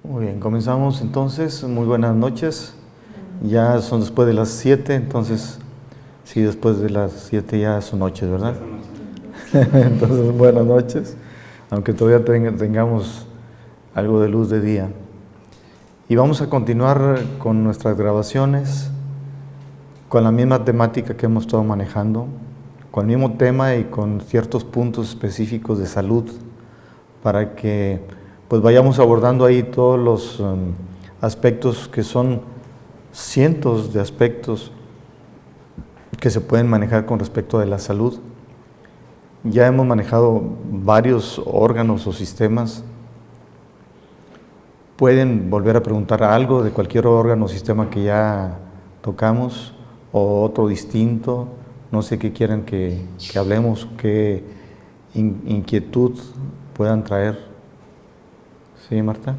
Muy bien, comenzamos entonces. Muy buenas noches. Ya son después de las 7, entonces, sí, después de las 7 ya son noches, ¿verdad? Entonces, buenas noches, aunque todavía tengamos algo de luz de día. Y vamos a continuar con nuestras grabaciones, con la misma temática que hemos estado manejando, con el mismo tema y con ciertos puntos específicos de salud, para que pues vayamos abordando ahí todos los aspectos, que son cientos de aspectos que se pueden manejar con respecto a la salud. Ya hemos manejado varios órganos o sistemas. Pueden volver a preguntar algo de cualquier órgano o sistema que ya tocamos, o otro distinto. No sé qué quieran que hablemos, qué inquietud puedan traer. ¿Sí, Marta?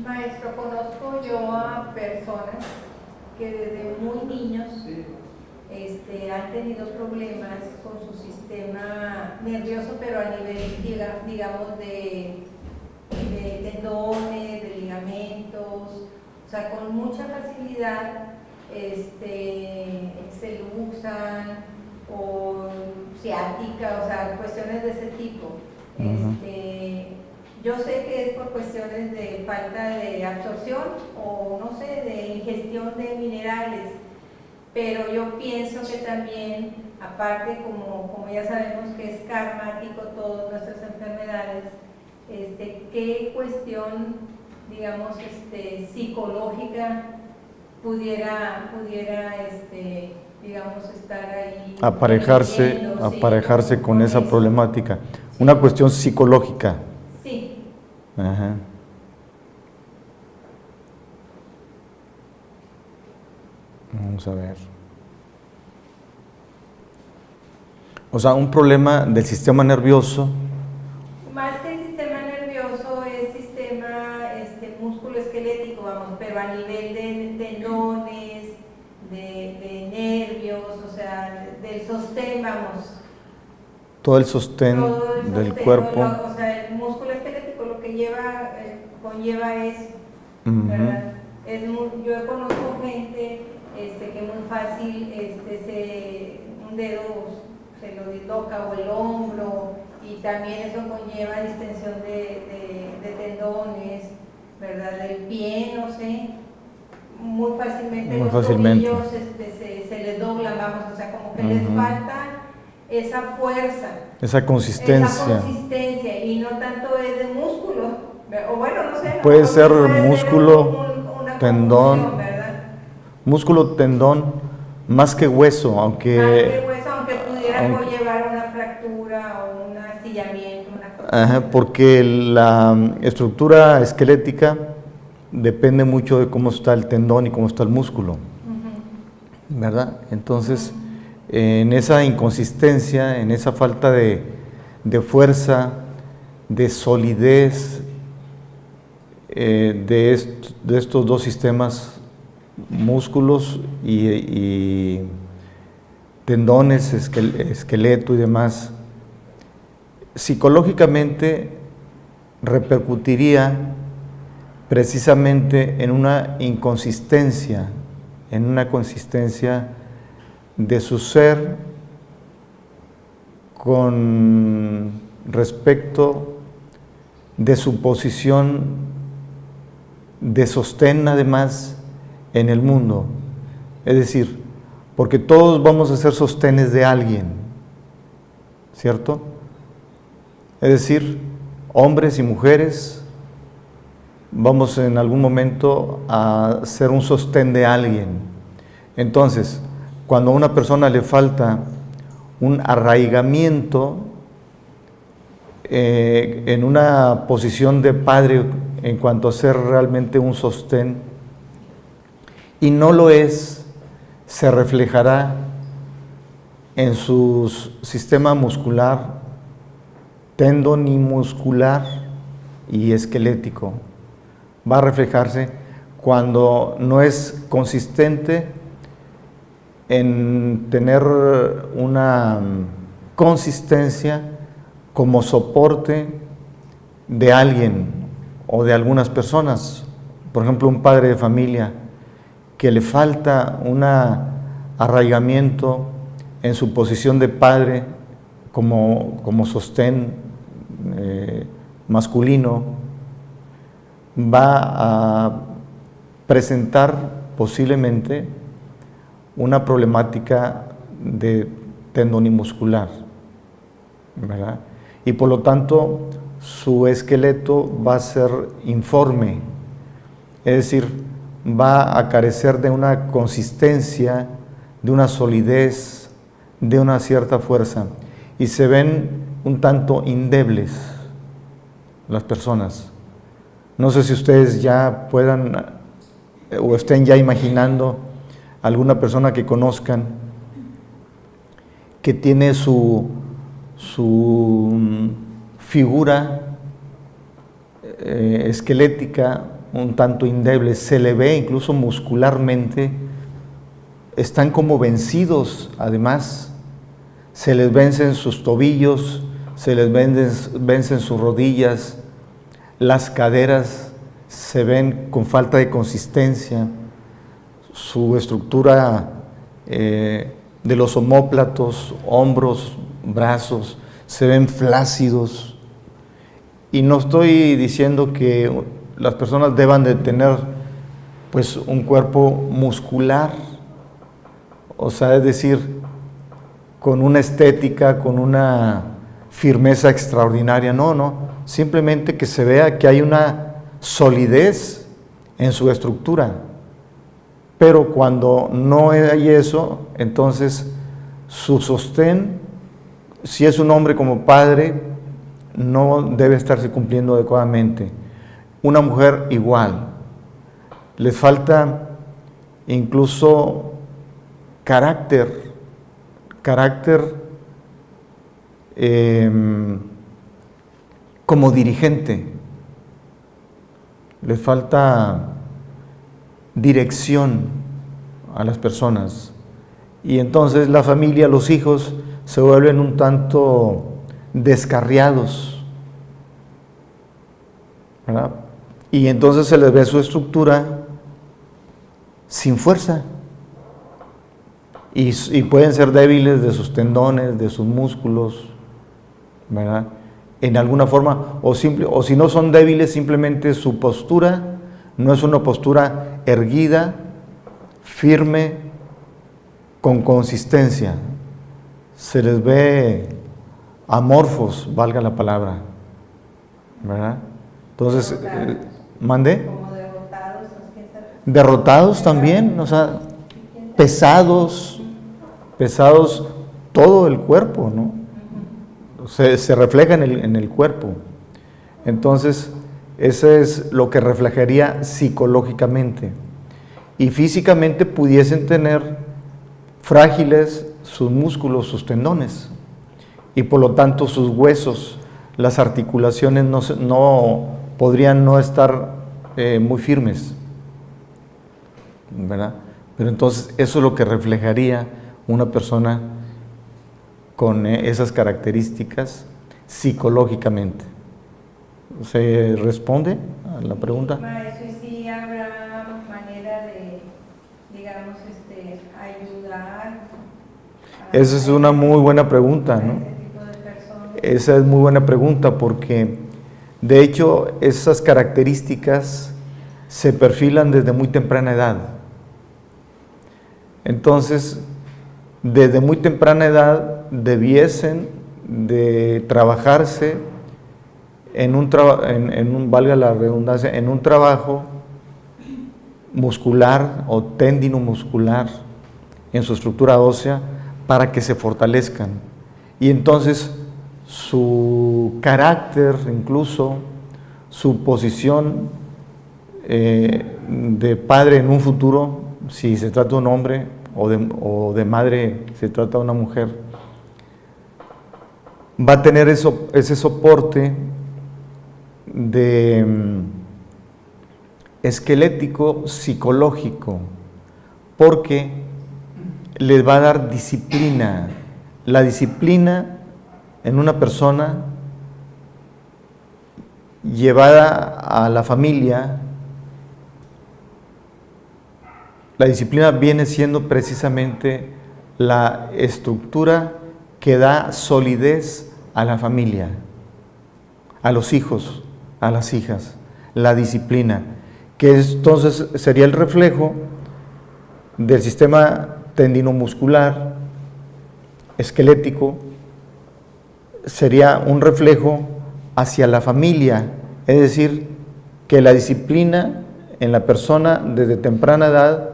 Maestro, conozco yo a personas que desde muy niños han tenido problemas con su sistema nervioso, pero a nivel, digamos, de tendones, de ligamentos, o sea, con mucha facilidad se luxan o ciática, o sea, cuestiones de ese tipo. Yo sé que es por cuestiones de falta de absorción o no sé, de ingestión de minerales, pero yo pienso que también, aparte, como ya sabemos que es karmático todas nuestras enfermedades, ¿qué cuestión, digamos, psicológica pudiera digamos, estar ahí aparejarse con esa problemática? Una cuestión psicológica. Sí. Ajá. Vamos a ver. O sea, un problema del sistema nervioso. Más que el sistema nervioso es sistema músculo-esquelético, vamos, pero a nivel de tendones, de nervios, o sea, del sostén, vamos. Todo el sostén del cuerpo. O sea, el músculo esquelético lo que conlleva eso, ¿verdad? Yo conozco gente que muy fácil un dedo se lo disloca, o el hombro, y también eso conlleva distensión de tendones, ¿verdad? Del pie, no sé, muy fácilmente los tobillos se les doblan, vamos, o sea, como que les falta esa fuerza, esa consistencia, y no tanto es de músculo, o bueno, no sé, puede ser músculo, tendón, músculo, tendón, más que hueso, aunque pudiera conllevar una fractura o un astillamiento, una cosa. Ajá, porque la estructura esquelética depende mucho de cómo está el tendón y cómo está el músculo, ¿verdad? Entonces, en esa inconsistencia, en esa falta de fuerza, de solidez de estos dos sistemas, músculos y tendones, esqueleto y demás, psicológicamente repercutiría precisamente en una inconsistencia, de su ser con respecto de su posición de sostén, además, en el mundo. Es decir, porque todos vamos a ser sostenes de alguien, ¿cierto? Es decir, hombres y mujeres vamos en algún momento a ser un sostén de alguien. Entonces, cuando a una persona le falta un arraigamiento en una posición de padre en cuanto a ser realmente un sostén, y no lo es, se reflejará en su sistema muscular, tendonimuscular y esquelético. Va a reflejarse cuando no es consistente en tener una consistencia como soporte de alguien o de algunas personas. Por ejemplo, un padre de familia que le falta un arraigamiento en su posición de padre como sostén masculino, va a presentar posiblemente una problemática de tendón muscular, ¿verdad? Y por lo tanto su esqueleto va a ser informe, es decir, va a carecer de una consistencia, de una solidez, de una cierta fuerza, y se ven un tanto endebles las personas. No sé si ustedes ya puedan o estén ya imaginando alguna persona que conozcan que tiene su figura esquelética un tanto endeble, se le ve incluso muscularmente, están como vencidos, además, se les vencen sus tobillos, se les vencen sus rodillas, las caderas se ven con falta de consistencia, su estructura de los omóplatos, hombros, brazos, se ven flácidos. Y no estoy diciendo que las personas deban de tener pues un cuerpo muscular, o sea, es decir, con una estética, con una firmeza extraordinaria, no, simplemente que se vea que hay una solidez en su estructura. Pero cuando no hay eso, entonces su sostén, si es un hombre como padre, no debe estarse cumpliendo adecuadamente. Una mujer igual, les falta incluso carácter como dirigente, les falta dirección a las personas, y entonces la familia, los hijos se vuelven un tanto descarriados, ¿verdad? Y entonces se les ve su estructura sin fuerza, y pueden ser débiles de sus tendones, de sus músculos, ¿verdad? En alguna forma, o si no son débiles, simplemente su postura no es una postura erguida, firme, con consistencia. Se les ve amorfos, valga la palabra, ¿verdad? Entonces, ¿mande? Como derrotados. Derrotados también, o sea, pesados todo el cuerpo, ¿no? Se refleja en el cuerpo. Entonces, eso es lo que reflejaría psicológicamente. Y físicamente pudiesen tener frágiles sus músculos, sus tendones, y por lo tanto sus huesos, las articulaciones podrían no estar muy firmes, ¿verdad? Pero entonces eso es lo que reflejaría una persona con esas características psicológicamente. ¿Se responde a la pregunta? Maestro, ¿y si habrá manera de, digamos, ayudar? Esa es una muy buena pregunta, ¿no? Esa es muy buena pregunta, porque de hecho esas características se perfilan desde muy temprana edad. Entonces, desde muy temprana edad debiesen de trabajarse valga la redundancia, en un trabajo muscular o tendinomuscular en su estructura ósea, para que se fortalezcan. Y entonces su carácter, incluso su posición de padre en un futuro, si se trata de un hombre, o de madre si se trata de una mujer, va a tener ese soporte de esquelético psicológico, porque les va a dar disciplina. La disciplina en una persona llevada a la familia, la disciplina viene siendo precisamente la estructura que da solidez a la familia, a los hijos, a las hijas. La disciplina, que entonces sería el reflejo del sistema tendinomuscular, esquelético, sería un reflejo hacia la familia, es decir, que la disciplina en la persona desde temprana edad,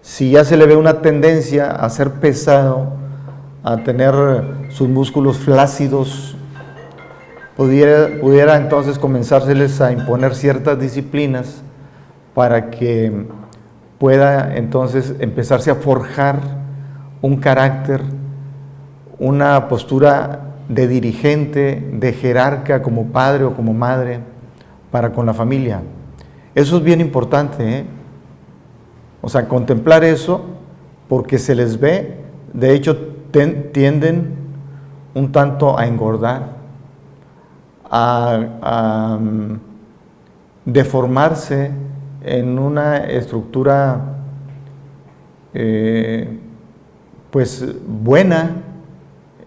si ya se le ve una tendencia a ser pesado, a tener sus músculos flácidos, pudiera entonces comenzárseles a imponer ciertas disciplinas para que pueda entonces empezarse a forjar un carácter, una postura de dirigente, de jerarca como padre o como madre para con la familia. Eso es bien importante, ¿eh? O sea, contemplar eso, porque se les ve, de hecho tienden un tanto a engordar, a deformarse en una estructura pues buena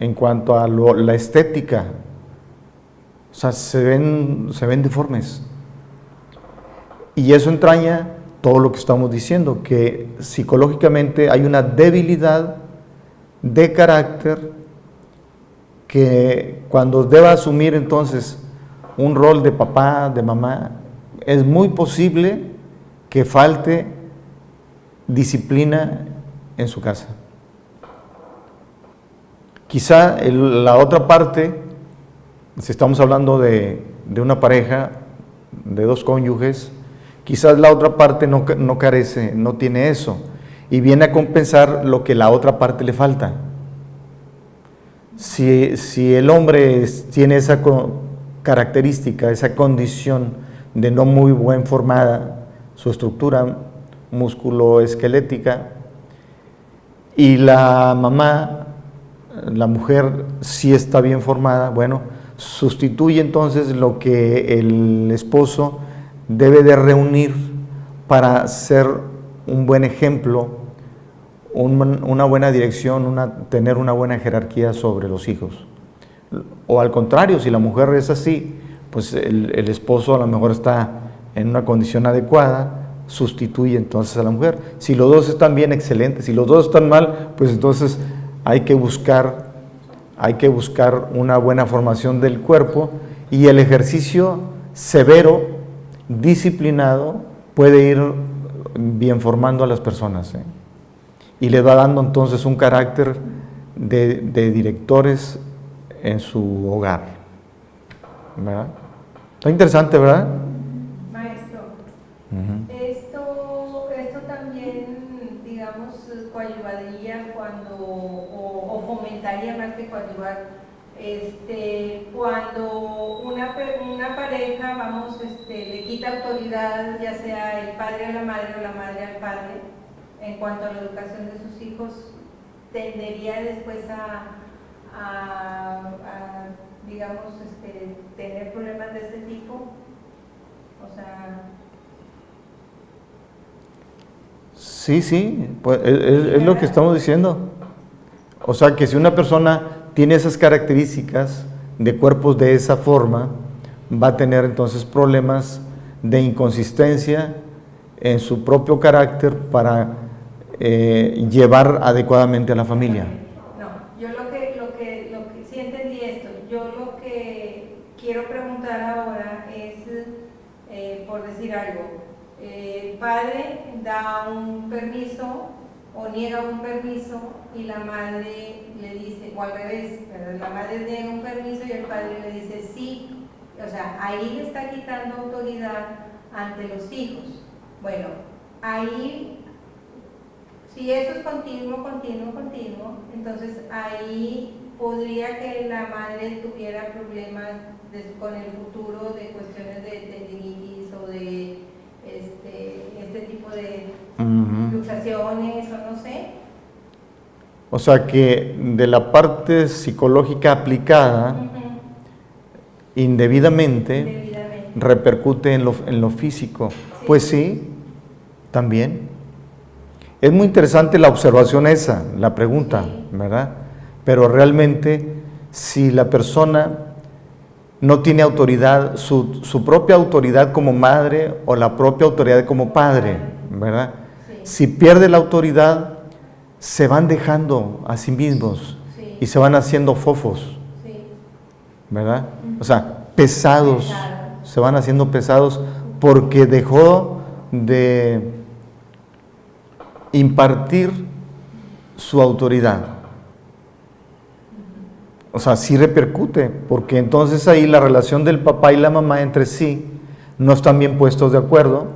en cuanto a la estética. O sea, se ven deformes. Y eso entraña todo lo que estamos diciendo, que psicológicamente hay una debilidad de carácter que cuando deba asumir entonces un rol de papá, de mamá, es muy posible que falte disciplina en su casa. Quizá la otra parte, si estamos hablando de una pareja, de dos cónyuges, quizás la otra parte no carece, no tiene eso, y viene a compensar lo que la otra parte le falta. Si el hombre tiene esa característica, esa condición de no muy bien formada, su estructura musculoesquelética, y la mamá, la mujer, sí está bien formada, bueno, sustituye entonces lo que el esposo debe de reunir para ser un buen ejemplo, una buena dirección, tener una buena jerarquía sobre los hijos. O al contrario, si la mujer es así, pues el esposo a lo mejor está en una condición adecuada, sustituye entonces a la mujer. Si los dos están bien, excelente. Si los dos están mal, pues entonces hay que buscar una buena formación del cuerpo, y el ejercicio severo, disciplinado, puede ir bien formando a las personas, ¿eh? Y le va dando entonces un carácter de directores en su hogar, ¿verdad? Está interesante, ¿verdad? Maestro, esto también, digamos, coadyuvaría o fomentaría más que coadyuvar, cuando una pareja, vamos, le quita autoridad, ya sea el padre a la madre o la madre al padre, en cuanto a la educación de sus hijos, tendería después digamos, tener problemas de este tipo. O sea... Sí, pues es lo que estamos diciendo. O sea, que si una persona tiene esas características de cuerpos de esa forma, va a tener entonces problemas de inconsistencia en su propio carácter para llevar adecuadamente a la familia. No, yo lo que sí entendí esto. Yo lo que quiero preguntar ahora es, por decir algo, el padre da un permiso o niega un permiso y la madre le dice, o al revés, la madre niega un permiso y el padre le dice sí. O sea, ahí le está quitando autoridad ante los hijos. Bueno, ahí, si eso es continuo, entonces ahí podría que la madre tuviera problemas con el futuro de cuestiones de tendinitis o de este tipo de luxaciones o no sé. O sea que de la parte psicológica aplicada indebidamente, repercute en lo físico. Pues sí, también. Es muy interesante la observación esa, la pregunta, ¿verdad? Pero realmente, si la persona no tiene autoridad, su propia autoridad como madre o la propia autoridad como padre, ¿verdad? Si pierde la autoridad, se van dejando a sí mismos y se van haciendo fofos, ¿verdad? O sea, pesados, se van haciendo pesados porque dejó de impartir su autoridad. O sea, sí repercute, porque entonces ahí la relación del papá y la mamá entre sí no están bien puestos de acuerdo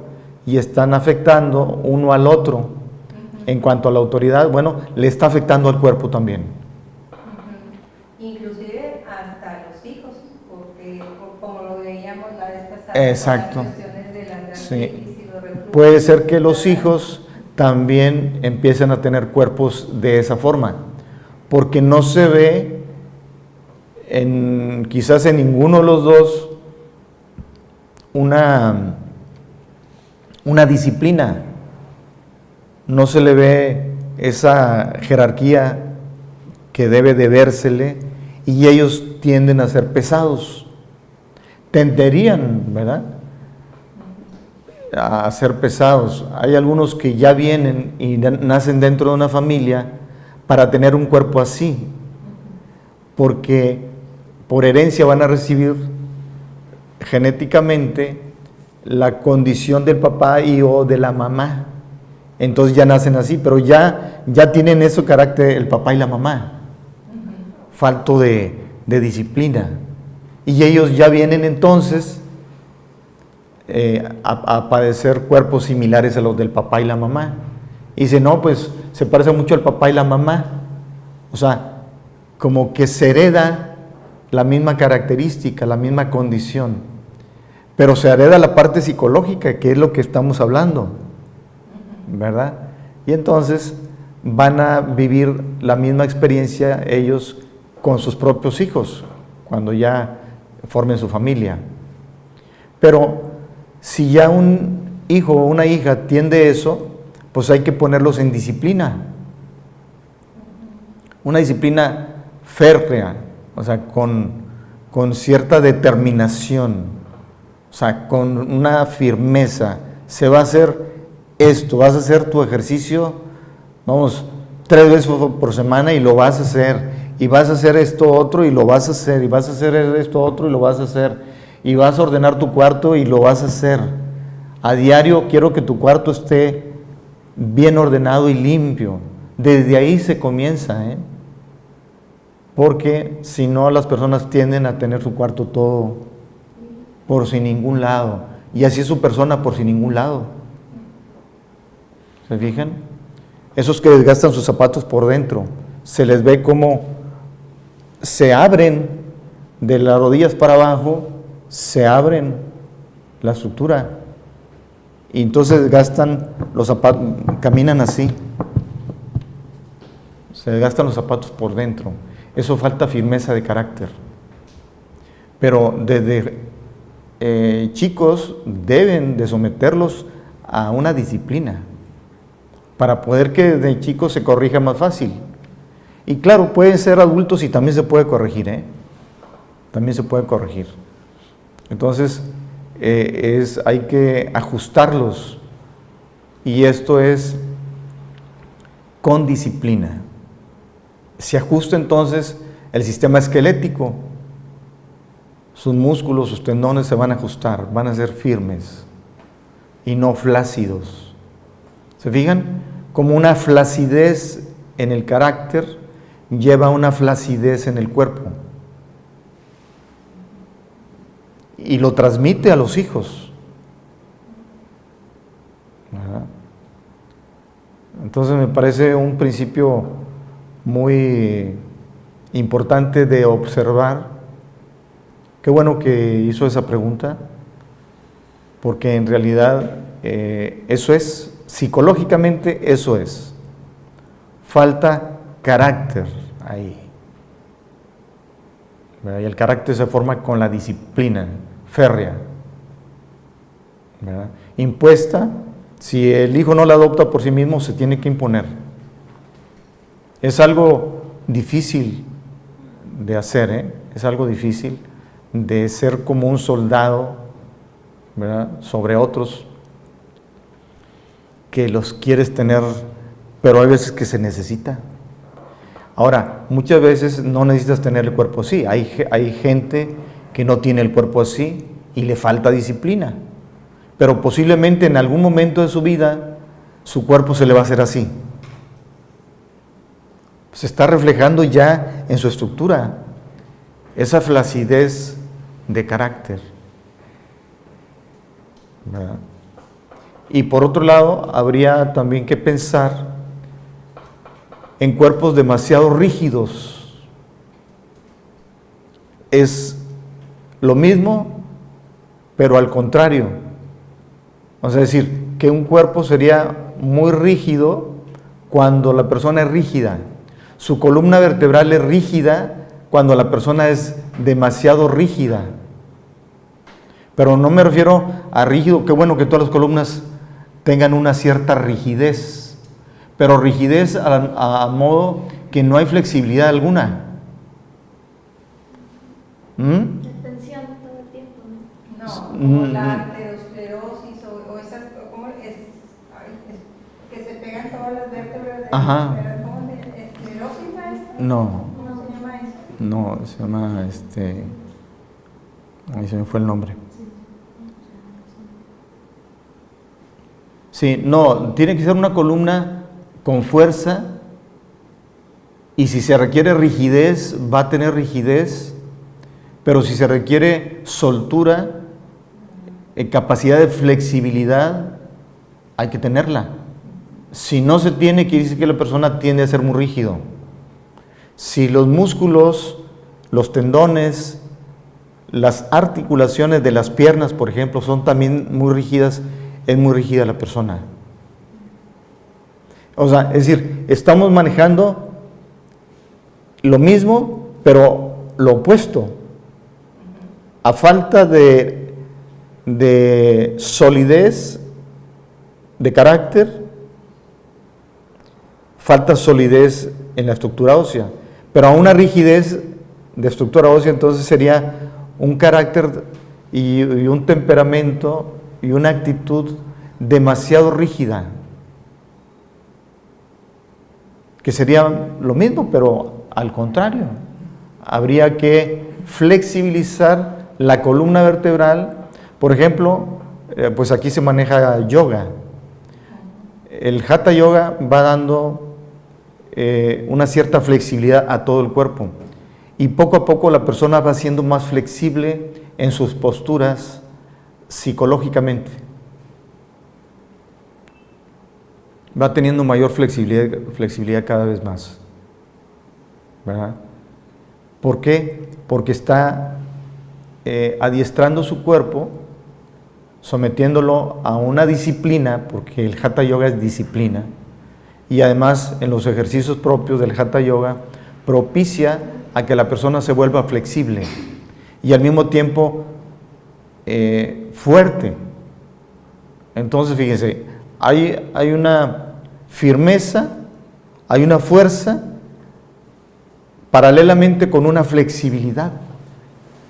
y están afectando uno al otro. En cuanto a la autoridad, bueno, le está afectando al cuerpo también. Inclusive hasta los hijos, porque como lo veíamos la vez pasada, exacto. las cuestiones de la gastritis Sí. y los reflujos. Puede ser que los hijos también empiecen a tener cuerpos de esa forma, porque no se ve quizás en ninguno de los dos una disciplina, no se le ve esa jerarquía que debe de vérsele y ellos tienden a ser pesados, tenderían, ¿verdad?, a ser pesados. Hay algunos que ya vienen y nacen dentro de una familia para tener un cuerpo así, porque por herencia van a recibir genéticamente la condición del papá y o de la mamá. Entonces ya nacen así, pero ya tienen ese carácter el papá y la mamá, falto de disciplina. Y ellos ya vienen entonces a padecer cuerpos similares a los del papá y la mamá. Y dice, no, pues se parece mucho al papá y la mamá. O sea, como que se hereda la misma característica, la misma condición, pero se hereda la parte psicológica, que es lo que estamos hablando, ¿verdad? Y entonces van a vivir la misma experiencia ellos con sus propios hijos, cuando ya formen su familia. Pero si ya un hijo o una hija tiende eso, pues hay que ponerlos en disciplina, una disciplina férrea, o sea, con cierta determinación, o sea, con una firmeza. Se va a hacer esto, vas a hacer tu ejercicio, vamos, 3 veces por semana y lo vas a hacer, y vas a hacer esto otro y lo vas a hacer, y vas a hacer esto otro y lo vas a hacer, y vas a ordenar tu cuarto y lo vas a hacer. A diario quiero que tu cuarto esté bien ordenado y limpio. Desde ahí se comienza, porque si no, las personas tienden a tener su cuarto todo por sin ningún lado, y así es su persona por sin ningún lado. ¿Se fijan? Esos que desgastan sus zapatos por dentro, se les ve como se abren de las rodillas para abajo, se abren la estructura, y entonces desgastan los zapatos, caminan así, se desgastan los zapatos por dentro. Eso falta firmeza de carácter. Pero desde chicos deben de someterlos a una disciplina para poder que desde chicos se corrija más fácil. Y claro, pueden ser adultos y también se puede corregir, también se puede corregir. Entonces, hay que ajustarlos, y esto es con disciplina. Se ajusta entonces el sistema esquelético, sus músculos, sus tendones se van a ajustar, van a ser firmes y no flácidos. ¿Se fijan? Como una flacidez en el carácter lleva una flacidez en el cuerpo y lo transmite a los hijos, ¿verdad? Entonces me parece un principio muy importante de observar. Qué bueno que hizo esa pregunta, porque en realidad eso es, psicológicamente eso es. Falta carácter ahí, ¿verdad? Y el carácter se forma con la disciplina férrea, ¿verdad? Impuesta, si el hijo no la adopta por sí mismo, se tiene que imponer. Es algo difícil de hacer, ¿eh? Es algo difícil de ser como un soldado, ¿verdad?, sobre otros, que los quieres tener, pero hay veces que se necesita. Ahora, muchas veces no necesitas tener el cuerpo así. Hay gente que no tiene el cuerpo así y le falta disciplina, pero posiblemente en algún momento de su vida su cuerpo se le va a hacer así. Se está reflejando ya en su estructura esa flacidez de carácter, ¿verdad? Y por otro lado, habría también que pensar en cuerpos demasiado rígidos. Es lo mismo, pero al contrario. O sea, es decir, que un cuerpo sería muy rígido cuando la persona es rígida. Su columna vertebral es rígida cuando la persona es demasiado rígida. Pero no me refiero a rígido, qué bueno que todas las columnas tengan una cierta rigidez, pero rigidez a modo que no hay flexibilidad alguna. Tensión todo el tiempo, ¿no? No, como la arteriosclerosis o esas, ¿cómo es? Que se pegan todas las vértebras de Ajá. ¿cómo es? ¿Esclerosis maestra? No. ¿Cómo se llama eso? No, se llama, ahí se me fue el nombre. Sí, no, tiene que ser una columna con fuerza, y si se requiere rigidez, va a tener rigidez, pero si se requiere soltura, capacidad de flexibilidad, hay que tenerla. Si no se tiene, quiere decir que la persona tiende a ser muy rígido. Si los músculos, los tendones, las articulaciones de las piernas, por ejemplo, son también muy rígidas, es muy rígida la persona. O sea, es decir, estamos manejando lo mismo, pero lo opuesto. A falta de solidez de carácter, falta solidez en la estructura ósea, pero a una rigidez de estructura ósea, entonces sería un carácter y un temperamento y una actitud demasiado rígida, que sería lo mismo, pero al contrario. Habría que flexibilizar la columna vertebral. Por ejemplo, pues aquí se maneja yoga. El Hatha Yoga va dando una cierta flexibilidad a todo el cuerpo, y poco a poco la persona va siendo más flexible en sus posturas psicológicamente. Va teniendo mayor flexibilidad cada vez más, ¿verdad? ¿Por qué? Porque está adiestrando su cuerpo, sometiéndolo a una disciplina, porque el Hatha Yoga es disciplina, y además en los ejercicios propios del Hatha Yoga propicia a que la persona se vuelva flexible y al mismo tiempo fuerte. Entonces, fíjense, hay una firmeza, hay una fuerza, paralelamente con una flexibilidad.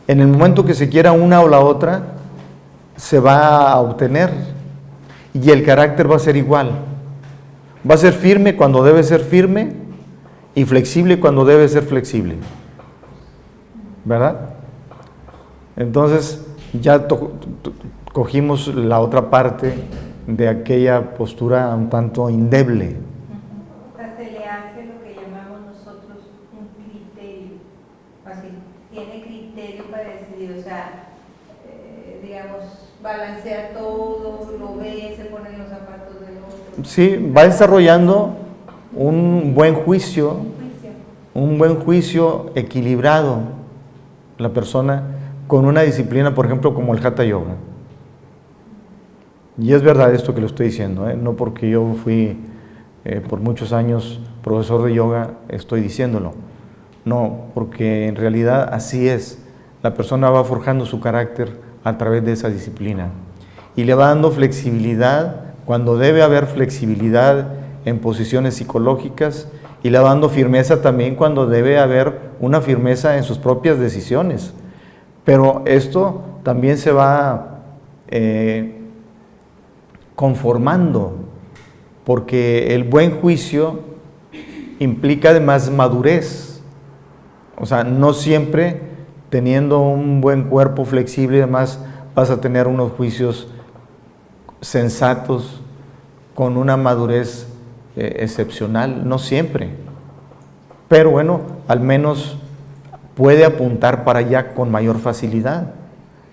En el momento que se quiera una o la otra, se va a obtener, y el carácter va a ser igual. Va a ser firme cuando debe ser firme y flexible cuando debe ser flexible, ¿verdad? Entonces ya cogimos la otra parte de aquella postura un tanto endeble. O sea, se le hace lo que llamamos nosotros un criterio. Así, tiene criterio para decidir, o sea, digamos, balancea todo, lo ve, se pone en los zapatos del otro. Sí, va desarrollando un buen juicio equilibrado, la persona, con una disciplina, por ejemplo, como el Hatha Yoga. Y es verdad esto que lo estoy diciendo, no porque yo fui por muchos años profesor de yoga, estoy diciéndolo. No, porque en realidad así es. La persona va forjando su carácter a través de esa disciplina. y le va dando flexibilidad cuando debe haber flexibilidad en posiciones psicológicas, y le va dando firmeza también cuando debe haber una firmeza en sus propias decisiones. Pero esto también se va conformando, porque el buen juicio implica además madurez. O sea, no siempre teniendo un buen cuerpo flexible y demás vas a tener unos juicios sensatos con una madurez excepcional, no siempre. Pero bueno, al menos puede apuntar para allá con mayor facilidad,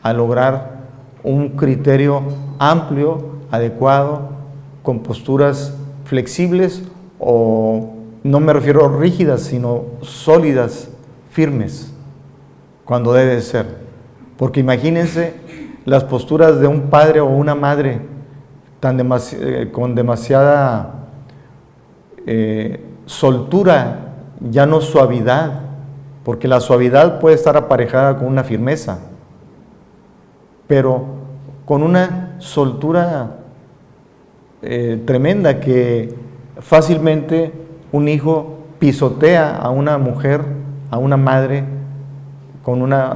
a lograr un criterio amplio, adecuado, con posturas flexibles, o no me refiero a rígidas, sino sólidas, firmes, cuando debe ser. Porque imagínense las posturas de un padre o una madre con demasiada soltura, ya no suavidad, porque la suavidad puede estar aparejada con una firmeza, pero con una soltura tremenda, que fácilmente un hijo pisotea a una mujer, a una madre, con una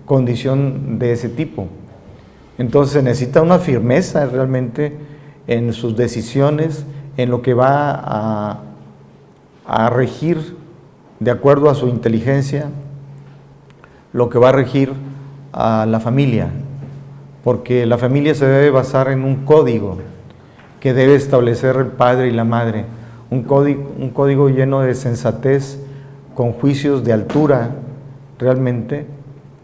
condición de ese tipo. Entonces se necesita una firmeza realmente en sus decisiones, en lo que va a regir de acuerdo a su inteligencia, lo que va a regir a la familia, porque la familia se debe basar en un código que debe establecer el padre y la madre, un código lleno de sensatez, con juicios de altura realmente,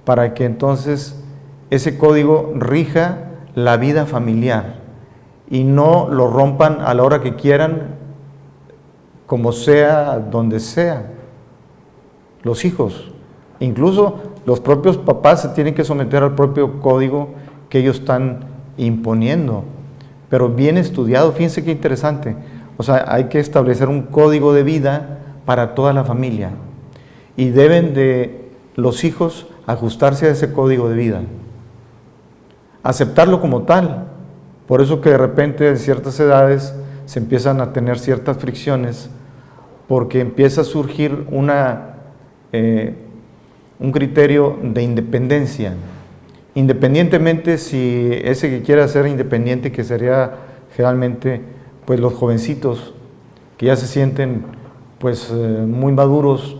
para que entonces ese código rija la vida familiar y no lo rompan a la hora que quieran, como sea, donde sea. Los hijos, incluso los propios papás, se tienen que someter al propio código que ellos están imponiendo, pero bien estudiado. Fíjense qué interesante. O sea, hay que establecer un código de vida para toda la familia, y deben de los hijos ajustarse a ese código de vida, aceptarlo como tal. Por eso que de repente en ciertas edades se empiezan a tener ciertas fricciones, porque empieza a surgir un criterio de independencia, independientemente si ese que quiera ser independiente, que sería generalmente pues los jovencitos que ya se sienten pues muy maduros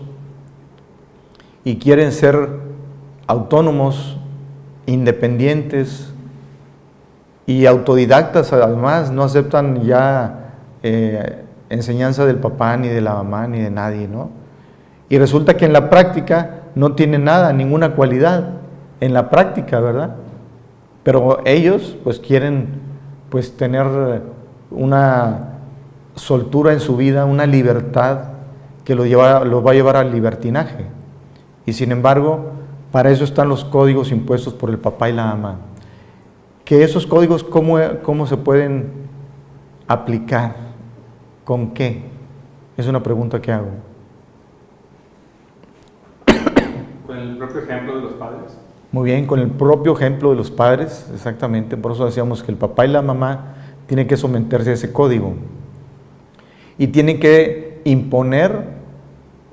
y quieren ser autónomos, independientes y autodidactas, además no aceptan ya enseñanza del papá, ni de la mamá, ni de nadie, ¿no? Y resulta que en la práctica no tienen nada, ninguna cualidad en la práctica, ¿verdad? Pero ellos pues quieren pues tener una soltura en su vida, una libertad que los va a llevar al libertinaje. Y sin embargo, para eso están los códigos impuestos por el papá y la mamá. Que esos códigos, ¿cómo se pueden aplicar? ¿Con qué? Es una pregunta que hago. ¿Con el propio ejemplo de los padres? Muy bien, con el propio ejemplo de los padres, exactamente. Por eso decíamos que el papá y la mamá tienen que someterse a ese código. Y tienen que imponer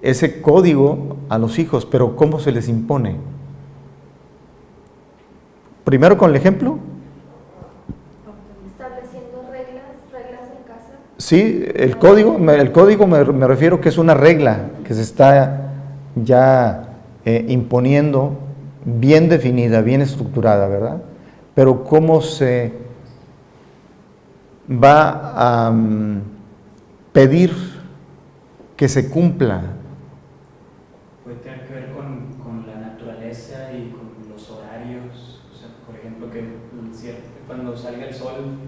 ese código a los hijos. Pero ¿cómo se les impone? Primero con el ejemplo. Estableciendo reglas en casa. Sí, el código me refiero que es una regla que se está ya imponiendo, bien definida, bien estructurada, ¿verdad? Pero ¿cómo se va a pedir que se cumpla? Puede tener que ver con la naturaleza y con los horarios. O sea, por ejemplo, que cuando salga el sol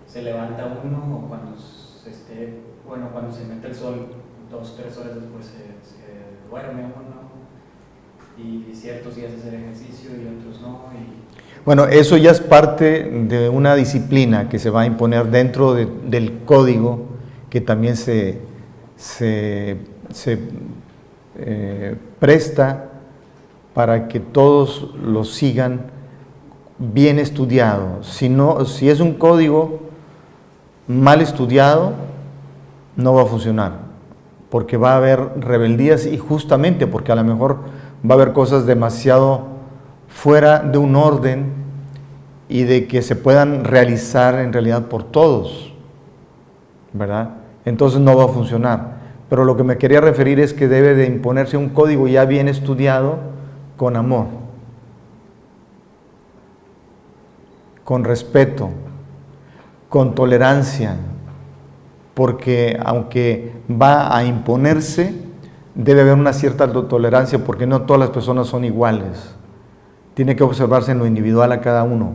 se levanta uno, o cuando cuando se mete el sol 2 o 3 horas después se duerme uno, y ciertos días hacer ejercicio y otros no. Bueno, eso ya es parte de una disciplina que se va a imponer dentro del código, que también se presta para que todos lo sigan bien estudiado. Si es un código mal estudiado, no va a funcionar, porque va a haber rebeldías, y justamente porque a lo mejor va a haber cosas demasiado fuera de un orden y de que se puedan realizar en realidad por todos, ¿verdad? Entonces no va a funcionar. Pero lo que me quería referir es que debe de imponerse un código ya bien estudiado, con amor, con respeto, con tolerancia, porque aunque va a imponerse, debe haber una cierta tolerancia, porque no todas las personas son iguales. Tiene que observarse en lo individual a cada uno.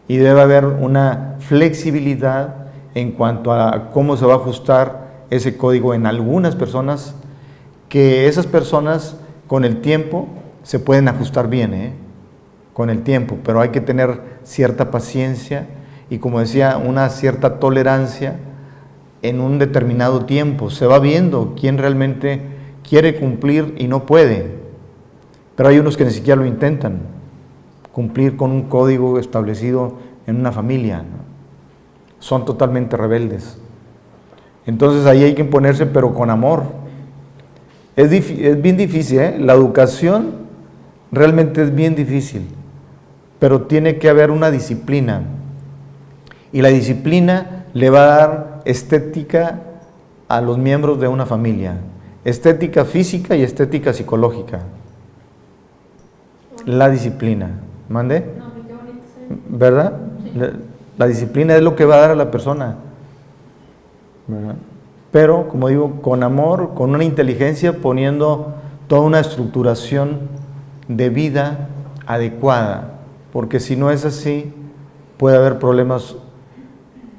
Y debe haber una flexibilidad en cuanto a cómo se va a ajustar ese código en algunas personas, que esas personas con el tiempo se pueden ajustar bien, con el tiempo, pero hay que tener cierta paciencia y, como decía, una cierta tolerancia en un determinado tiempo. Se va viendo quién realmente quiere cumplir y no puede, pero hay unos que ni siquiera lo intentan, cumplir con un código establecido en una familia, ¿no? Son totalmente rebeldes. Entonces ahí hay que imponerse, pero con amor. Es bien difícil, la educación realmente es bien difícil, pero tiene que haber una disciplina, y la disciplina le va a dar estética a los miembros de una familia, estética física y estética psicológica. La disciplina, ¿mande? No, qué bonito se ve. ¿Verdad? La disciplina es lo que va a dar a la persona, ¿verdad? Pero, como digo, con amor, con una inteligencia, poniendo toda una estructuración de vida adecuada, porque si no es así, puede haber problemas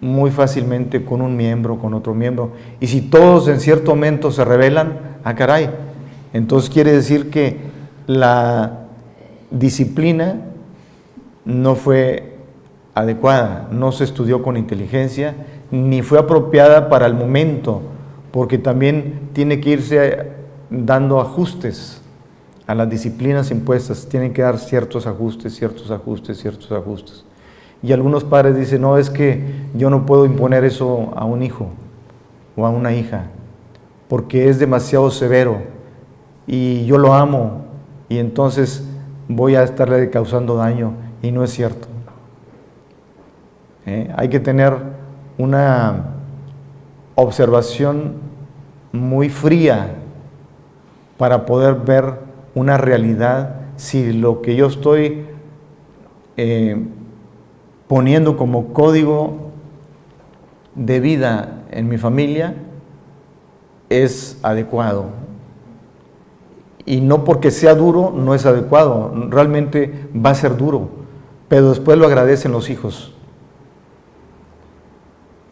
muy fácilmente con un miembro, con otro miembro. Y si todos en cierto momento se rebelan, caray, entonces quiere decir que la disciplina no fue adecuada, no se estudió con inteligencia, ni fue apropiada para el momento, porque también tiene que irse dando ajustes a las disciplinas impuestas, tienen que dar ciertos ajustes. Y algunos padres dicen, no, es que yo no puedo imponer eso a un hijo o a una hija, porque es demasiado severo y yo lo amo, y entonces voy a estarle causando daño, y no es cierto. Hay que tener una observación muy fría para poder ver una realidad, si lo que yo estoy poniendo como código de vida en mi familia es adecuado. Y no porque sea duro no es adecuado, realmente va a ser duro, pero después lo agradecen los hijos.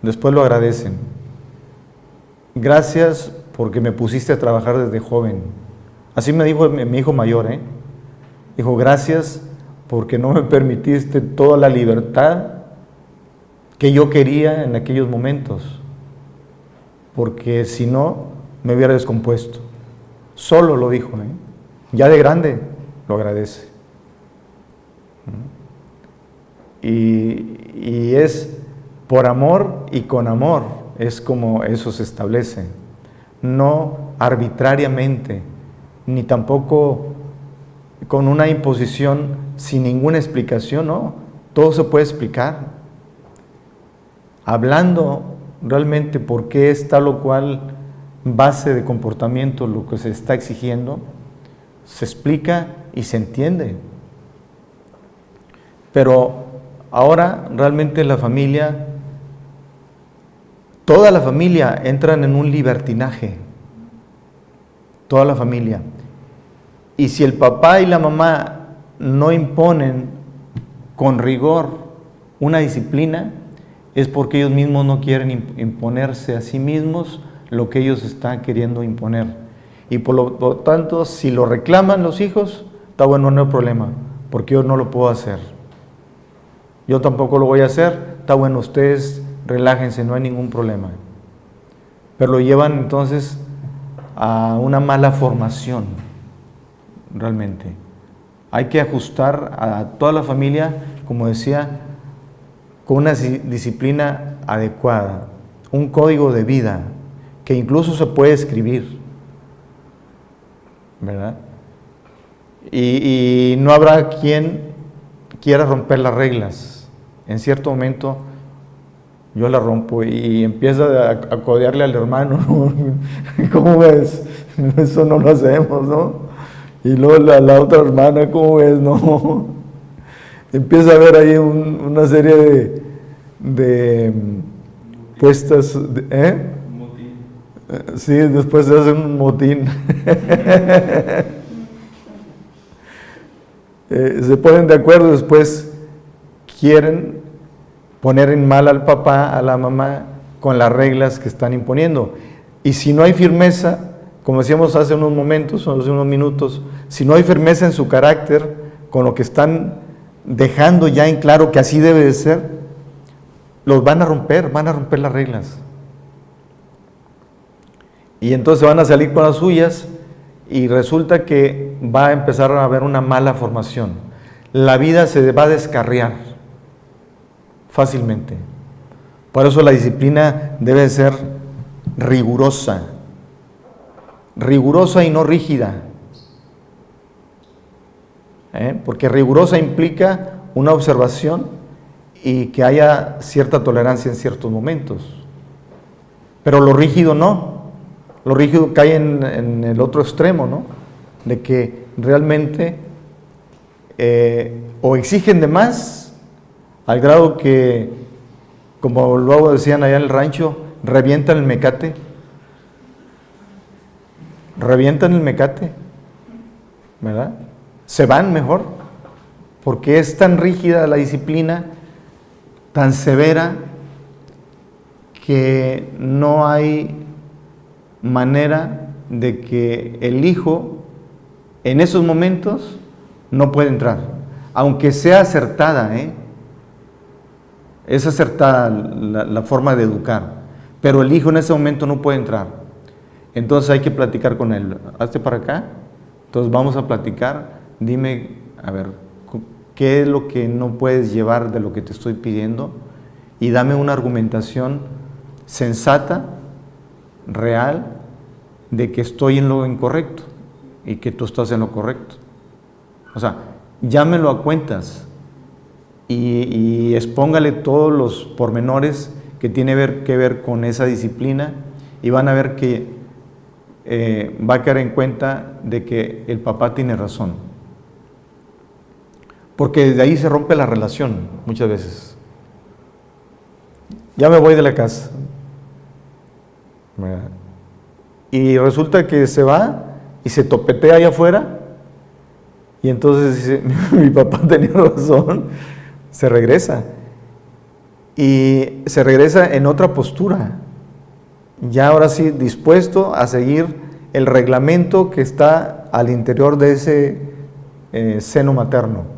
Después lo agradecen. Gracias porque me pusiste a trabajar desde joven. Así me dijo mi hijo mayor, Dijo, gracias porque no me permitiste toda la libertad que yo quería en aquellos momentos, porque si no me hubiera descompuesto. Solo lo dijo, ya de grande lo agradece. Y es por amor y con amor, es como eso se establece, no arbitrariamente, ni tampoco con una imposición sin ninguna explicación, no, todo se puede explicar, hablando realmente por qué es tal o cual base de comportamiento lo que se está exigiendo, se explica y se entiende. Pero ahora realmente la familia, toda la familia entran en un libertinaje, toda la familia. Y si el papá y la mamá no imponen con rigor una disciplina, es porque ellos mismos no quieren imponerse a sí mismos lo que ellos están queriendo imponer. Y por lo tanto, si lo reclaman los hijos, está bueno, no hay problema, porque yo no lo puedo hacer. Yo tampoco lo voy a hacer, está bueno, ustedes relájense, no hay ningún problema. Pero lo llevan entonces a una mala formación, realmente, hay que ajustar a toda la familia, como decía, con una disciplina adecuada, un código de vida que incluso se puede escribir, ¿verdad? Y no habrá quien quiera romper las reglas. En cierto momento yo la rompo y empieza a codearle al hermano, ¿no? ¿Cómo ves? Eso no lo hacemos, ¿no? Y luego la otra hermana, ¿cómo ves? No. Empieza a haber ahí una serie de puestas, Motín. sí, después se hace un motín. Se ponen de acuerdo, después quieren poner en mal al papá, a la mamá, con las reglas que están imponiendo. Y si no hay firmeza, como decíamos hace unos momentos, hace unos minutos, si no hay firmeza en su carácter, con lo que están dejando ya en claro que así debe de ser, los van a romper las reglas. Y entonces van a salir con las suyas y resulta que va a empezar a haber una mala formación. La vida se va a descarriar fácilmente. Por eso la disciplina debe ser rigurosa y no rígida. Porque rigurosa implica una observación y que haya cierta tolerancia en ciertos momentos. Pero lo rígido no. Lo rígido cae en el otro extremo, ¿no? De que realmente o exigen de más, al grado que, como luego decían allá en el rancho, revientan el mecate. Revientan el mecate, ¿verdad? Se van mejor, porque es tan rígida la disciplina, tan severa, que no hay manera de que el hijo en esos momentos no puede entrar, aunque sea acertada, es acertada la forma de educar, pero el hijo en ese momento no puede entrar. Entonces hay que platicar con él. Hazte para acá. Entonces vamos a platicar. Dime, a ver, ¿qué es lo que no puedes llevar de lo que te estoy pidiendo? Y dame una argumentación sensata, real, de que estoy en lo incorrecto y que tú estás en lo correcto. O sea, llámelo a cuentas y expóngale todos los pormenores que tiene que ver con esa disciplina, y van a ver que va a caer en cuenta de que el papá tiene razón. Porque de ahí se rompe la relación muchas veces. Ya me voy de la casa. Y resulta que se va y se topetea allá afuera. Y entonces dice, mi papá tenía razón. Se regresa. Y se regresa en otra postura. Ya ahora sí dispuesto a seguir el reglamento que está al interior de ese seno materno.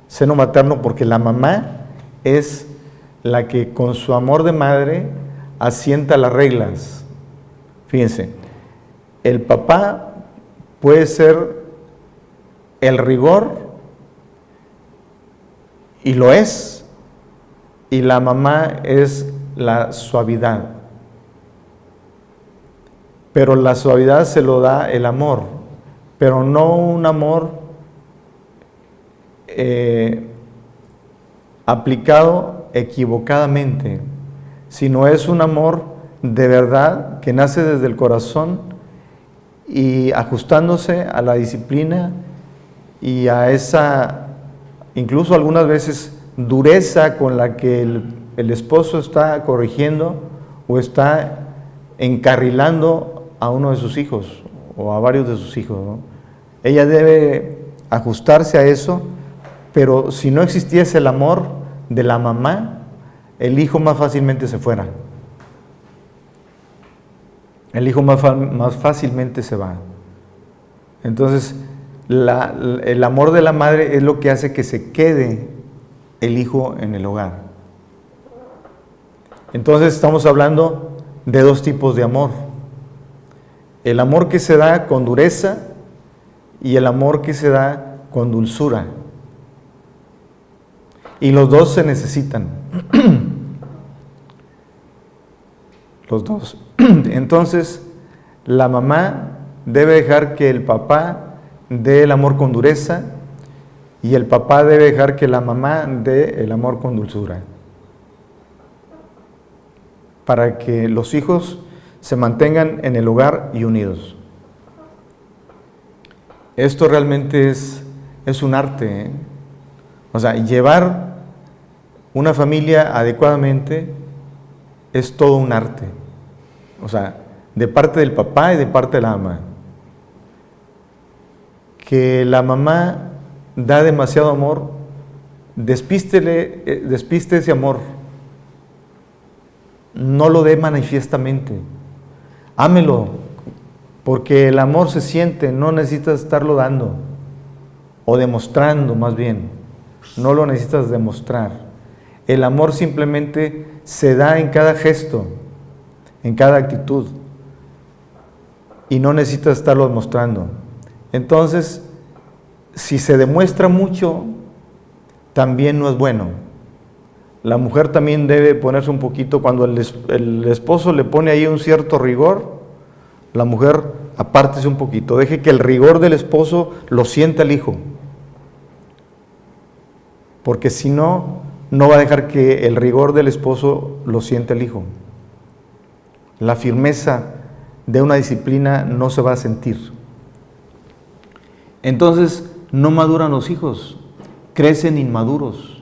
Seno materno, porque la mamá es la que con su amor de madre asienta las reglas. Fíjense, el papá puede ser el rigor, y lo es, y la mamá es la suavidad. Pero la suavidad se lo da el amor, pero no un amor aplicado equivocadamente, sino es un amor de verdad que nace desde el corazón y ajustándose a la disciplina y a esa, incluso algunas veces, dureza con la que el esposo está corrigiendo o está encarrilando a uno de sus hijos o a varios de sus hijos, ¿no? Ella debe ajustarse a eso, pero si no existiese el amor de la mamá, el hijo más fácilmente se fuera. El hijo más fácilmente se va. Entonces, el amor de la madre es lo que hace que se quede el hijo en el hogar. Entonces, estamos hablando de dos tipos de amor. El amor que se da con dureza y el amor que se da con dulzura. Y los dos se necesitan. Los dos. Entonces, la mamá debe dejar que el papá dé el amor con dureza y el papá debe dejar que la mamá dé el amor con dulzura. Para que los hijos se mantengan en el hogar y unidos. Esto realmente es un arte, ¿eh? O sea, llevar una familia adecuadamente es todo un arte. O sea, de parte del papá y de parte de la mamá. Que la mamá da demasiado amor, despiste ese amor. No lo dé manifiestamente. Ámelo, porque el amor se siente, no necesitas estarlo dando o demostrando más bien. No lo necesitas demostrar. El amor simplemente se da en cada gesto, en cada actitud y no necesitas estarlo demostrando. Entonces, si se demuestra mucho, también no es bueno. La mujer también debe ponerse un poquito, cuando el esposo le pone ahí un cierto rigor, la mujer apártese un poquito, deje que el rigor del esposo lo sienta el hijo. Porque si no, no va a dejar que el rigor del esposo lo sienta el hijo. La firmeza de una disciplina no se va a sentir. Entonces, no maduran los hijos, crecen inmaduros.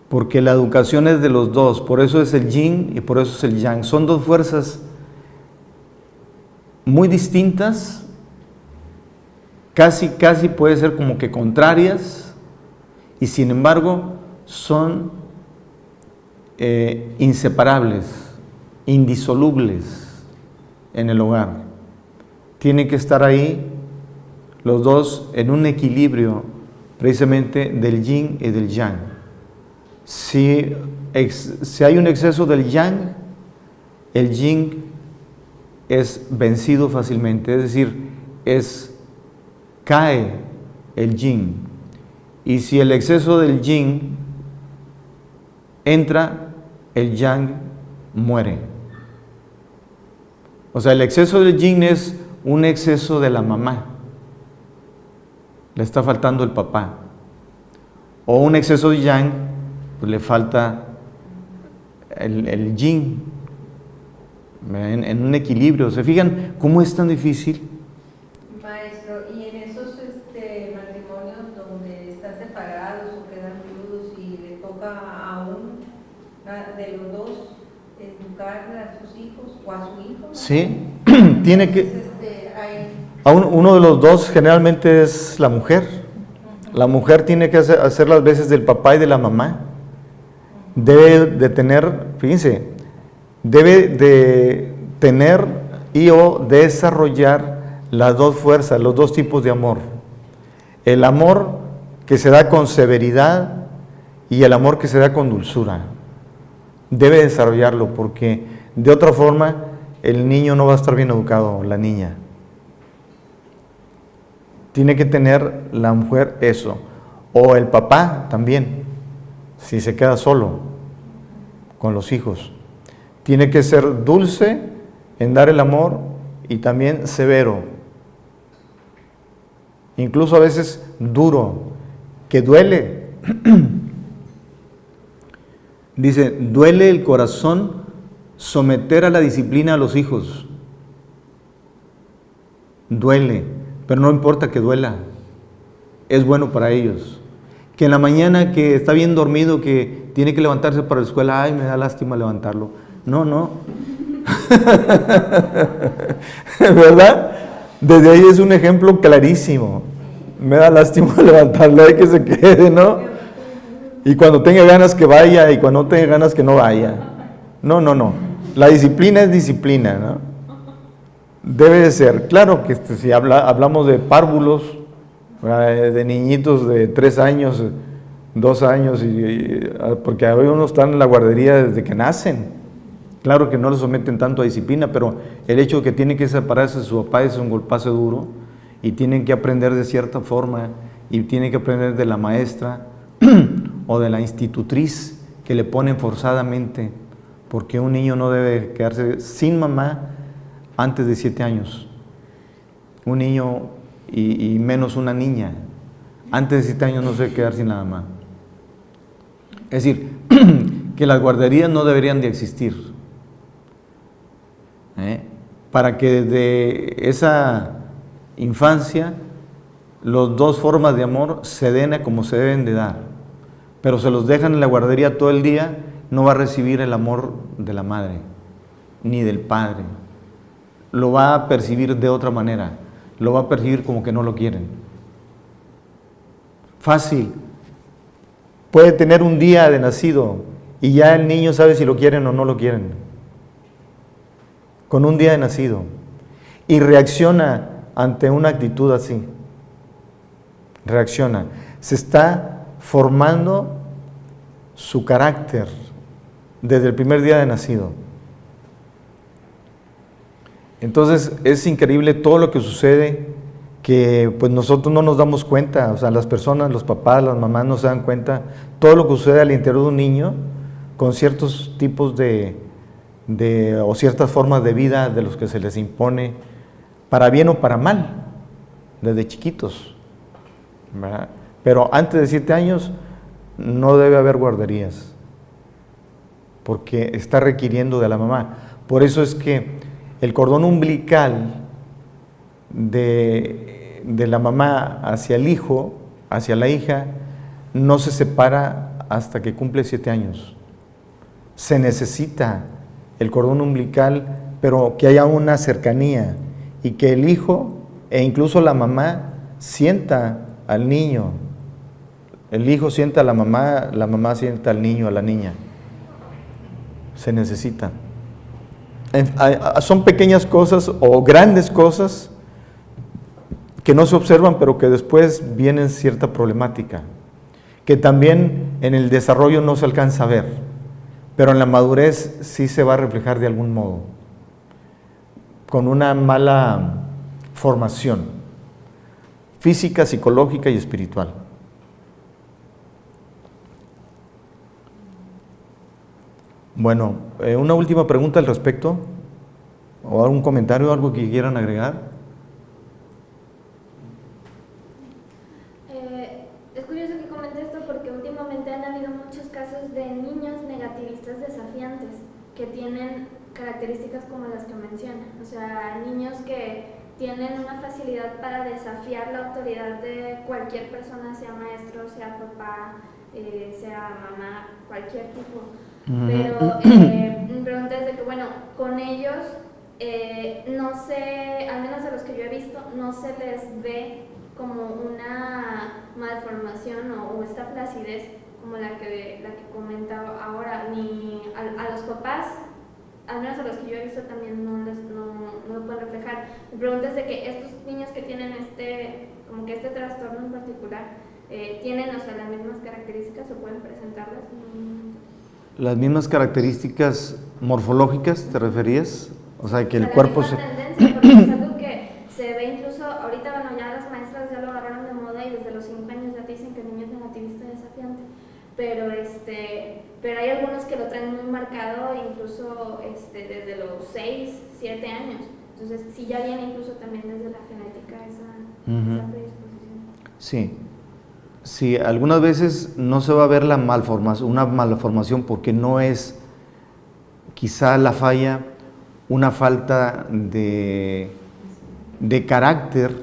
Porque la educación es de los dos, por eso es el yin y por eso es el yang. Son dos fuerzas muy distintas, casi puede ser como que contrarias, y sin embargo son inseparables, indisolubles en el hogar. Tienen que estar ahí los dos en un equilibrio precisamente del yin y del yang. Si hay un exceso del yang, el yin es vencido fácilmente, es decir, cae el yin. Y si el exceso del yin entra, el yang muere. O sea, el exceso del yin es un exceso de la mamá. Le está faltando el papá. O un exceso de yang, pues le falta el yin, en un equilibrio. ¿Se fijan cómo es tan difícil? Maestro, y en esos matrimonios donde están separados o quedan viudos y le toca a uno de los dos educar a sus hijos o a su hijo, ¿no? Sí, tiene que... Entonces, uno de los dos generalmente es la mujer. La mujer tiene que hacer las veces del papá y de la mamá. Debe de tener, fíjense, debe de tener y o desarrollar las dos fuerzas, los dos tipos de amor. El amor que se da con severidad y el amor que se da con dulzura. Debe desarrollarlo, porque de otra forma el niño no va a estar bien educado, la niña. Tiene que tener la mujer eso, o el papá también, si se queda solo con los hijos. Tiene que ser dulce en dar el amor y también severo, incluso a veces duro, que duele. Dice, duele el corazón someter a la disciplina a los hijos. Duele, pero no importa que duela, es bueno para ellos. Que en la mañana que está bien dormido, que tiene que levantarse para la escuela, ay, me da lástima levantarlo. No. ¿Verdad? Desde ahí es un ejemplo clarísimo. Me da lástima levantarlo, hay que se quede, ¿no? Y cuando tenga ganas que vaya, y cuando no tenga ganas que no vaya. No. La disciplina es disciplina, ¿no? Debe de ser. Claro que si hablamos de párvulos, de niñitos de 3 años, 2 años, porque hoy uno está en la guardería desde que nacen. Claro que no los someten tanto a disciplina, pero el hecho de que tiene que separarse de su papá es un golpazo duro, y tienen que aprender de cierta forma y tienen que aprender de la maestra o de la institutriz que le ponen forzadamente, porque un niño no debe quedarse sin mamá antes de 7 años. Un niño y menos una niña, antes de 7 años no se debe quedar sin la mamá. Es decir, que las guarderías no deberían de existir. Para que desde esa infancia las dos formas de amor se den a como se deben de dar. Pero se los dejan en la guardería todo el día, no va a recibir el amor de la madre, ni del padre. Lo va a percibir de otra manera, lo va a percibir como que no lo quieren. Fácil. Puede tener un día de nacido y ya el niño sabe si lo quieren o no lo quieren. Con un día de nacido. Y reacciona ante una actitud así. Reacciona. Se está formando su carácter desde el primer día de nacido. Entonces es increíble todo lo que sucede, que pues nosotros no nos damos cuenta, o sea, las personas, los papás, las mamás no se dan cuenta, todo lo que sucede al interior de un niño con ciertos tipos o ciertas formas de vida de los que se les impone, para bien o para mal, desde chiquitos, ¿verdad? Pero antes de 7 años no debe haber guarderías, porque está requiriendo de la mamá. Por eso es que el cordón umbilical de la mamá hacia el hijo, hacia la hija, no se separa hasta que cumple 7 años. Se necesita el cordón umbilical, pero que haya una cercanía y que el hijo e incluso la mamá sienta al niño. El hijo sienta a la mamá sienta al niño, a la niña. Se necesita. Son pequeñas cosas o grandes cosas que no se observan, pero que después vienen cierta problemática, que también en el desarrollo no se alcanza a ver, pero en la madurez sí se va a reflejar de algún modo, con una mala formación física, psicológica y espiritual. Bueno, una última pregunta al respecto, o algún comentario, algo que quieran agregar. Es curioso que comente esto porque últimamente han habido muchos casos de niños negativistas desafiantes que tienen características como las que mencionan. O sea, niños que tienen una facilidad para desafiar la autoridad de cualquier persona, sea maestro, sea papá, sea mamá, cualquier tipo. Pero mi pregunta es de que, bueno, con ellos, no sé, al menos a los que yo he visto, no se les ve como una malformación o esta flacidez como la que comentaba ahora, ni a los papás, al menos a los que yo he visto también no lo pueden reflejar. Mi pregunta es de que estos niños que tienen como que este trastorno en particular, ¿tienen, o sea, las mismas características o pueden presentarlas? Las mismas características morfológicas, ¿te referías? O sea, que el cuerpo se... tendencia, porque es algo que se ve incluso ahorita, bueno, ya las maestras ya lo agarraron de moda y desde los 5 años ya te dicen que el niño es negativista y desafiante, pero hay algunos que lo traen muy marcado incluso desde los 6, 7 años, entonces sí ya viene incluso también desde la genética esa predisposición. Sí. Sí, algunas veces no se va a ver una malformación porque no es quizá la falla, una falta de carácter,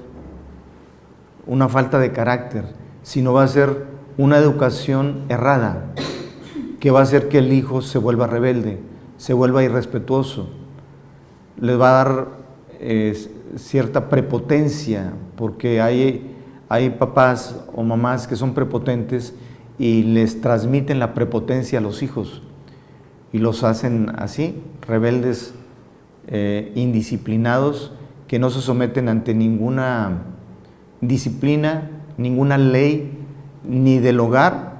sino va a ser una educación errada, que va a hacer que el hijo se vuelva rebelde, se vuelva irrespetuoso, les va a dar cierta prepotencia, porque hay papás o mamás que son prepotentes y les transmiten la prepotencia a los hijos y los hacen así, rebeldes, indisciplinados, que no se someten ante ninguna disciplina, ninguna ley, ni del hogar,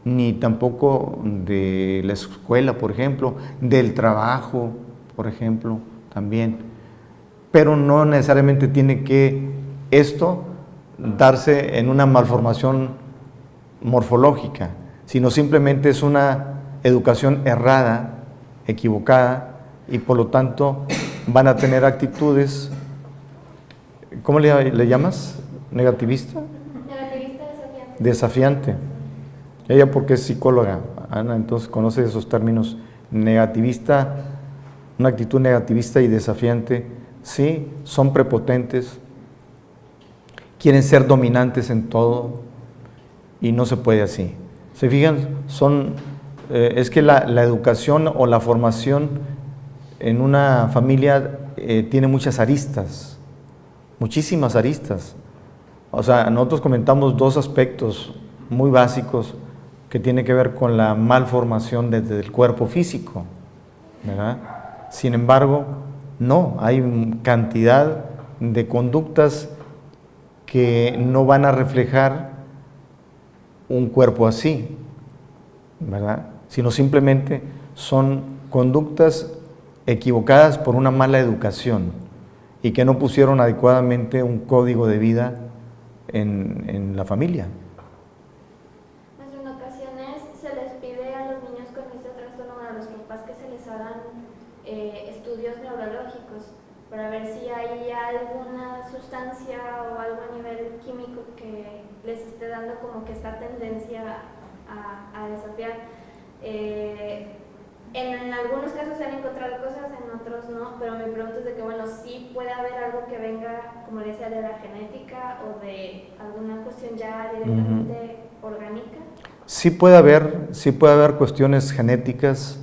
ni tampoco de la escuela, por ejemplo, del trabajo, por ejemplo, también. Pero no necesariamente tiene que esto darse en una malformación morfológica, sino simplemente es una educación errada, equivocada, y por lo tanto van a tener actitudes, ¿cómo le llamas? ¿Negativista? Negativista, desafiante. Desafiante. Ella porque es psicóloga, Ana, entonces conoce esos términos. Negativista, una actitud negativista y desafiante, sí, son prepotentes, quieren ser dominantes en todo y no se puede así. ¿Se fijan? Es que la educación o la formación en una familia tiene muchas aristas, muchísimas aristas. O sea, nosotros comentamos dos aspectos muy básicos que tienen que ver con la malformación desde el cuerpo físico, ¿verdad? Sin embargo, no, hay cantidad de conductas que no van a reflejar un cuerpo así, ¿verdad? Sino simplemente son conductas equivocadas por una mala educación y que no pusieron adecuadamente un código de vida en la familia. En ocasiones se les pide a los niños con este trastorno, a los papás, que se les hagan estudios neurológicos para ver si hay alguna sustancia o algo a nivel químico que les esté dando como que esta tendencia a desafiar. En algunos casos se han encontrado cosas, en otros no, pero mi pregunta es de que, bueno, sí puede haber algo que venga, como le decía, de la genética o de alguna cuestión ya directamente orgánica. Sí puede haber cuestiones genéticas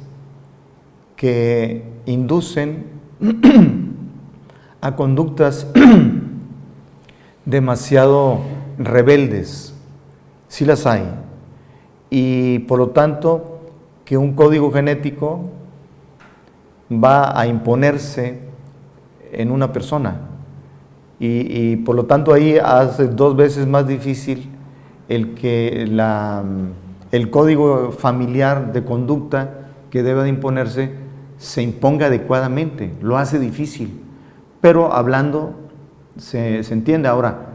que inducen a conductas demasiado rebeldes, sí las hay, y por lo tanto que un código genético va a imponerse en una persona y por lo tanto ahí hace 2 veces más difícil el que el código familiar de conducta que debe de imponerse se imponga adecuadamente, lo hace difícil, pero hablando se entiende. Ahora,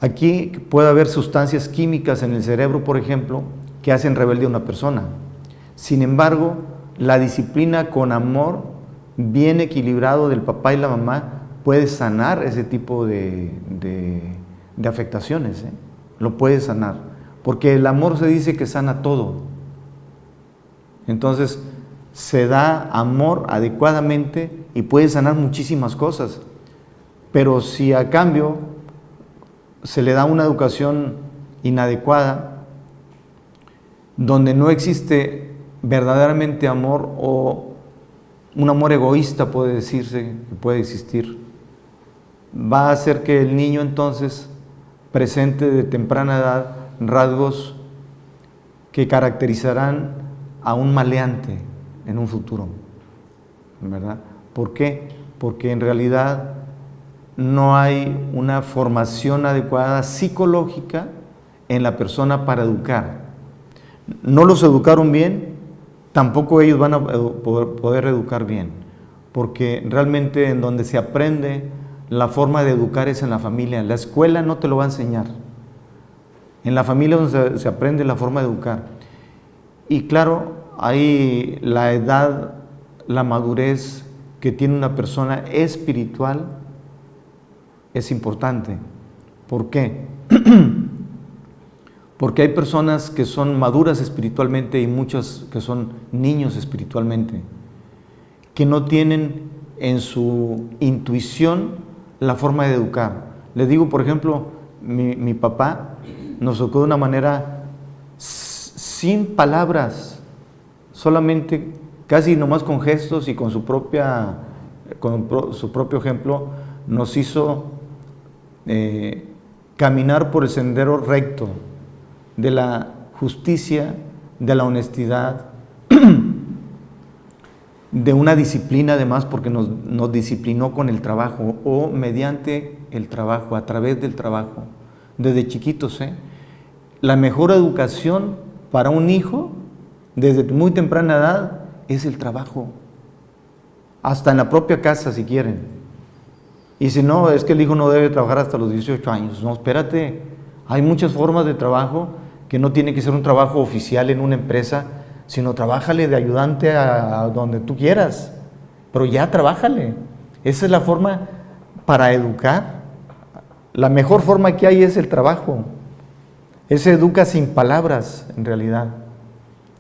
aquí puede haber sustancias químicas en el cerebro, por ejemplo, que hacen rebelde a una persona. Sin embargo, la disciplina con amor bien equilibrado del papá y la mamá puede sanar ese tipo de afectaciones, lo puede sanar, porque el amor se dice que sana todo. Entonces, se da amor adecuadamente y puede sanar muchísimas cosas, pero si a cambio se le da una educación inadecuada, donde no existe verdaderamente amor o un amor egoísta, puede decirse, que puede existir, va a hacer que el niño entonces presente de temprana edad rasgos que caracterizarán a un maleante en un futuro, ¿verdad? ¿Por qué? Porque en realidad no hay una formación adecuada psicológica en la persona para educar. No los educaron bien, tampoco ellos van a poder educar bien, porque realmente en donde se aprende la forma de educar es en la familia. La escuela no te lo va a enseñar. En la familia es donde se aprende la forma de educar. Y claro, ahí la edad, la madurez que tiene una persona espiritual es importante. ¿Por qué? Porque hay personas que son maduras espiritualmente y muchas que son niños espiritualmente, que no tienen en su intuición la forma de educar. Les digo, por ejemplo, mi papá nos educó de una manera sin palabras, solamente casi nomás con gestos y con su propio ejemplo, nos hizo caminar por el sendero recto de la justicia, de la honestidad, de una disciplina además, porque nos disciplinó con el trabajo o mediante el trabajo, a través del trabajo, desde chiquitos. La mejor educación para un hijo desde muy temprana edad es el trabajo, hasta en la propia casa si quieren. Y si no, es que el hijo no debe trabajar hasta los 18 años. No, espérate, hay muchas formas de trabajo que no tiene que ser un trabajo oficial en una empresa, sino trabájale de ayudante a donde tú quieras, pero ya trabájale. Esa es la forma para educar. La mejor forma que hay es el trabajo. Él se educa sin palabras, en realidad.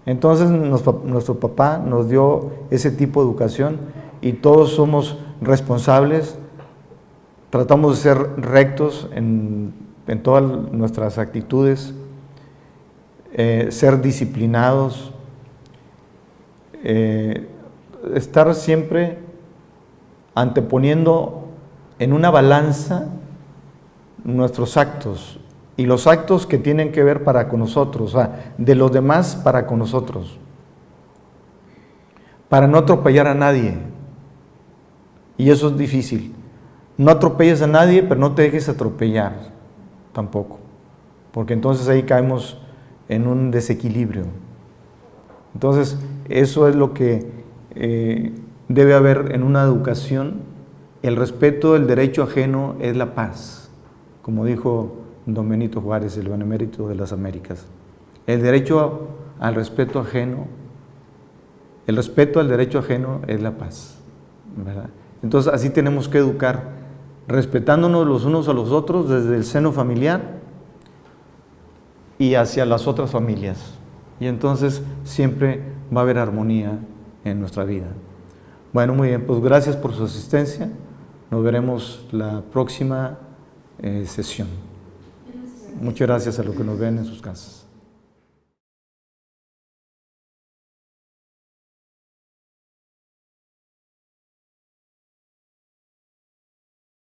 Entonces nuestro papá nos dio ese tipo de educación y todos somos responsables. Tratamos de ser rectos en todas nuestras actitudes, ser disciplinados, estar siempre anteponiendo en una balanza nuestros actos y los actos que tienen que ver para con nosotros, o sea, de los demás para con nosotros, para no atropellar a nadie. Y eso es difícil. No atropelles a nadie, pero no te dejes atropellar tampoco, porque entonces ahí caemos en un desequilibrio. Entonces, eso es lo que debe haber en una educación. El respeto del derecho ajeno es la paz, como dijo don Benito Juárez, el benemérito de las Américas. El derecho al respeto ajeno, el respeto al derecho ajeno es la paz, ¿verdad? Entonces, así tenemos que educar, respetándonos los unos a los otros desde el seno familiar y hacia las otras familias. Y entonces siempre va a haber armonía en nuestra vida. Bueno, muy bien, pues gracias por su asistencia. Nos veremos la próxima sesión. Muchas gracias a los que nos ven en sus casas.